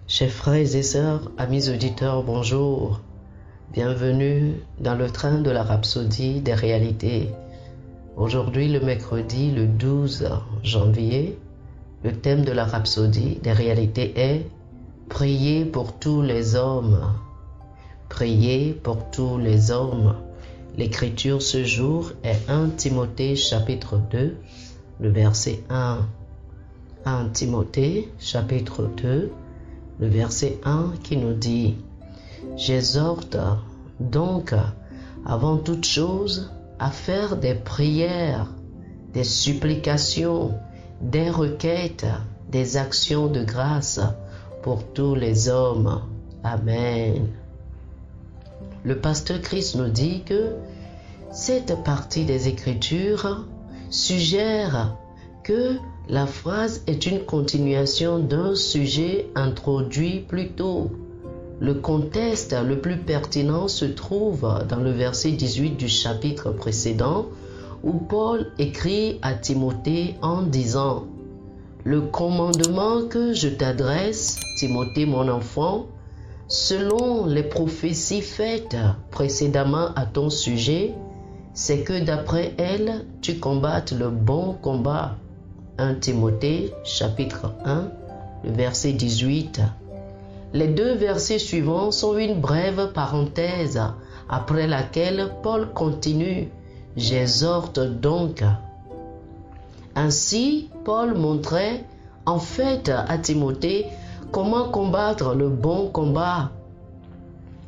Chers frères et sœurs, amis auditeurs, bonjour. Bienvenue dans le train de la rhapsodie des réalités. Aujourd'hui, le mercredi, le 12 janvier, le thème de la rhapsodie des réalités est « Priez pour tous les hommes ». Priez pour tous les hommes. L'écriture ce jour est 1 Timothée chapitre 2, le verset 1. 1 Timothée chapitre 2, le verset 1 qui nous dit « J'exhorte donc avant toute chose à faire des prières, des supplications, des requêtes, des actions de grâce pour tous les hommes. Amen. » Le pasteur Christ nous dit que cette partie des Écritures suggère que la phrase est une continuation d'un sujet introduit plus tôt. Le contexte le plus pertinent se trouve dans le verset 18 du chapitre précédent où Paul écrit à Timothée en disant « Le commandement que je t'adresse, Timothée mon enfant, selon les prophéties faites précédemment à ton sujet, c'est que d'après elles, tu combattes le bon combat. » 1 Timothée, chapitre 1, le verset 18. Les deux versets suivants sont une brève parenthèse, après laquelle Paul continue « J'exhorte donc ». Ainsi, Paul montrait en fait à Timothée comment combattre le bon combat.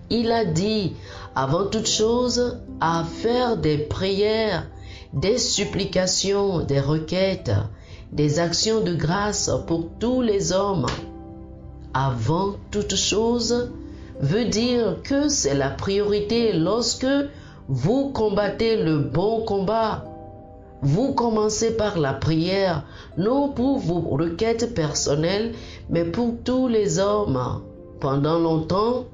Il a dit, avant toute chose, à faire des prières, des supplications, des requêtes, des actions de grâce pour tous les hommes. Avant toute chose veut dire que c'est la priorité lorsque vous combattez le bon combat. Vous commencez par la prière, non pour vos requêtes personnelles, mais pour tous les hommes. Pendant longtemps,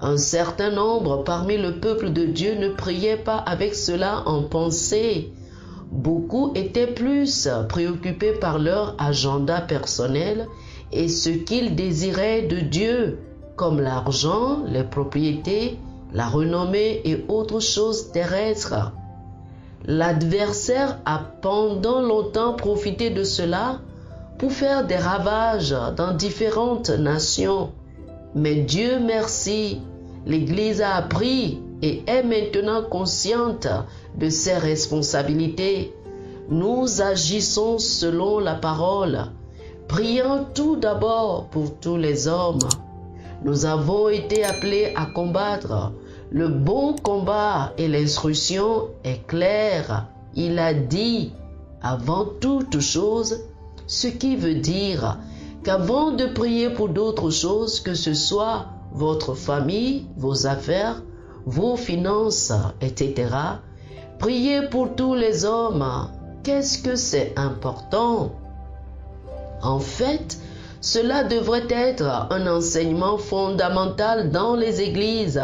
un certain nombre parmi le peuple de Dieu ne priaient pas avec cela en pensée. Beaucoup étaient plus préoccupés par leur agenda personnel et ce qu'ils désiraient de Dieu, comme l'argent, les propriétés, la renommée et autres choses terrestres. L'adversaire a pendant longtemps profité de cela pour faire des ravages dans différentes nations. Mais Dieu merci, l'Église a appris et est maintenant consciente de ses responsabilités. Nous agissons selon la parole, priant tout d'abord pour tous les hommes. Nous avons été appelés à combattre le bon combat et l'instruction est claire. Il a dit avant toute chose, ce qui veut dire qu'avant de prier pour d'autres choses, que ce soit votre famille, vos affaires, vos finances, etc., priez pour tous les hommes. Qu'est-ce que c'est important? En fait, cela devrait être un enseignement fondamental dans les églises.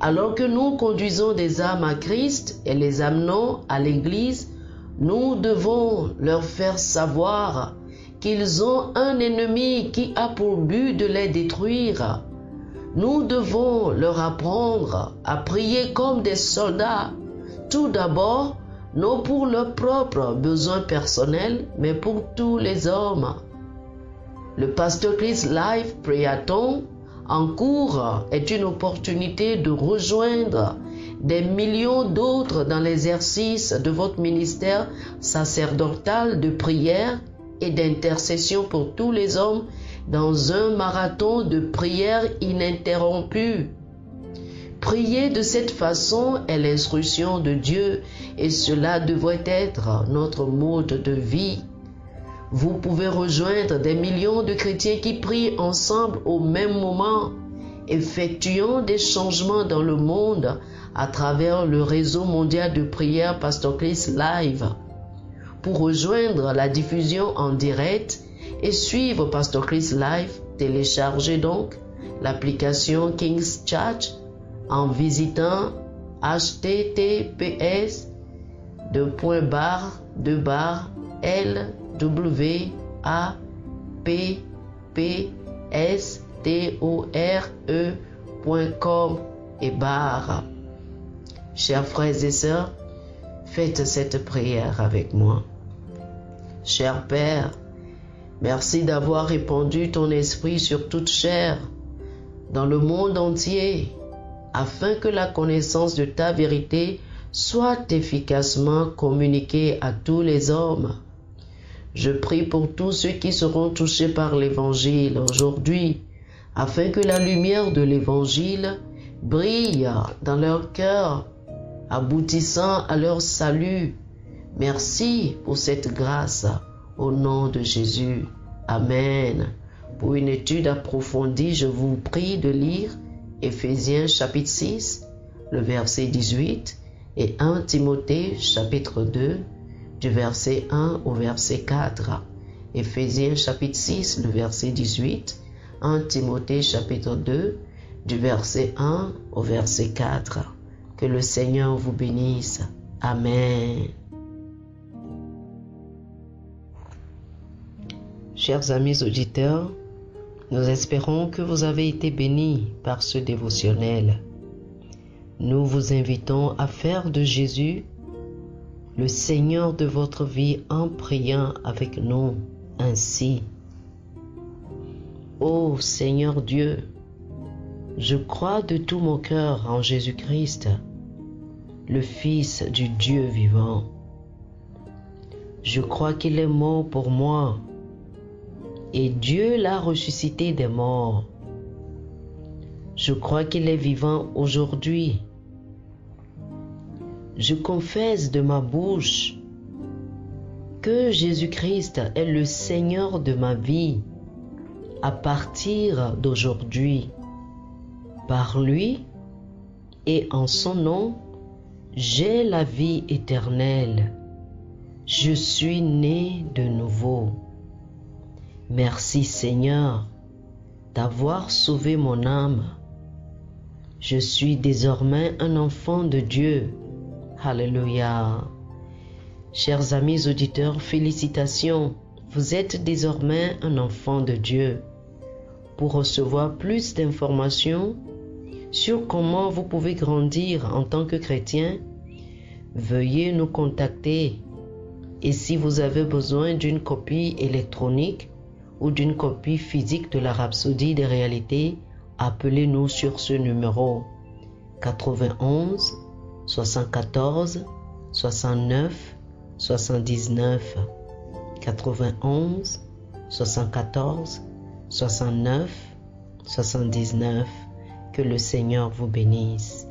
Alors que nous conduisons des âmes à Christ et les amenons à l'église, nous devons leur faire savoir qu'ils ont un ennemi qui a pour but de les détruire. Nous devons leur apprendre à prier comme des soldats, tout d'abord, non pour leurs propres besoins personnels, mais pour tous les hommes. Le Pasteur Christ Live Prayathon en cours est une opportunité de rejoindre des millions d'autres dans l'exercice de votre ministère sacerdotal de prière et d'intercession pour tous les hommes dans un marathon de prière ininterrompue. Prier de cette façon est l'instruction de Dieu et cela devrait être notre mode de vie. Vous pouvez rejoindre des millions de chrétiens qui prient ensemble au même moment, effectuant des changements dans le monde à travers le réseau mondial de prière Pasteur Christ Live. Pour rejoindre la diffusion en direct et suivre Pasteur Christ Live, téléchargez donc l'application King's Church en visitant https://l/wappps TORE.com et barre. Chers frères et sœurs, faites cette prière avec moi. Cher Père, merci d'avoir répandu ton esprit sur toute chair, dans le monde entier, afin que la connaissance de ta vérité soit efficacement communiquée à tous les hommes. Je prie pour tous ceux qui seront touchés par l'Évangile aujourd'hui, afin que la lumière de l'Évangile brille dans leur cœur, aboutissant à leur salut. Merci pour cette grâce, au nom de Jésus. Amen. Pour une étude approfondie, je vous prie de lire Éphésiens chapitre 6, le verset 18, et 1 Timothée chapitre 2, du verset 1 au verset 4. Éphésiens chapitre 6, le verset 18, 1 Timothée chapitre 2, du verset 1 au verset 4. Que le Seigneur vous bénisse. Amen. Chers amis auditeurs, nous espérons que vous avez été bénis par ce dévotionnel. Nous vous invitons à faire de Jésus le Seigneur de votre vie en priant avec nous ainsi. Ô Seigneur Dieu, je crois de tout mon cœur en Jésus-Christ, le Fils du Dieu vivant. Je crois qu'il est mort pour moi et Dieu l'a ressuscité des morts. Je crois qu'il est vivant aujourd'hui. Je confesse de ma bouche que Jésus-Christ est le Seigneur de ma vie à partir d'aujourd'hui. Par lui et en son nom, j'ai la vie éternelle. Je suis né de nouveau. Merci Seigneur d'avoir sauvé mon âme. Je suis désormais un enfant de Dieu. Alléluia. Chers amis auditeurs, félicitations. Vous êtes désormais un enfant de Dieu. Pour recevoir plus d'informations sur comment vous pouvez grandir en tant que chrétien, veuillez nous contacter. Et si vous avez besoin d'une copie électronique ou d'une copie physique de la Rhapsodie des réalités, appelez-nous sur ce numéro 91 74 69 79 91 74 69 79. Que le Seigneur vous bénisse.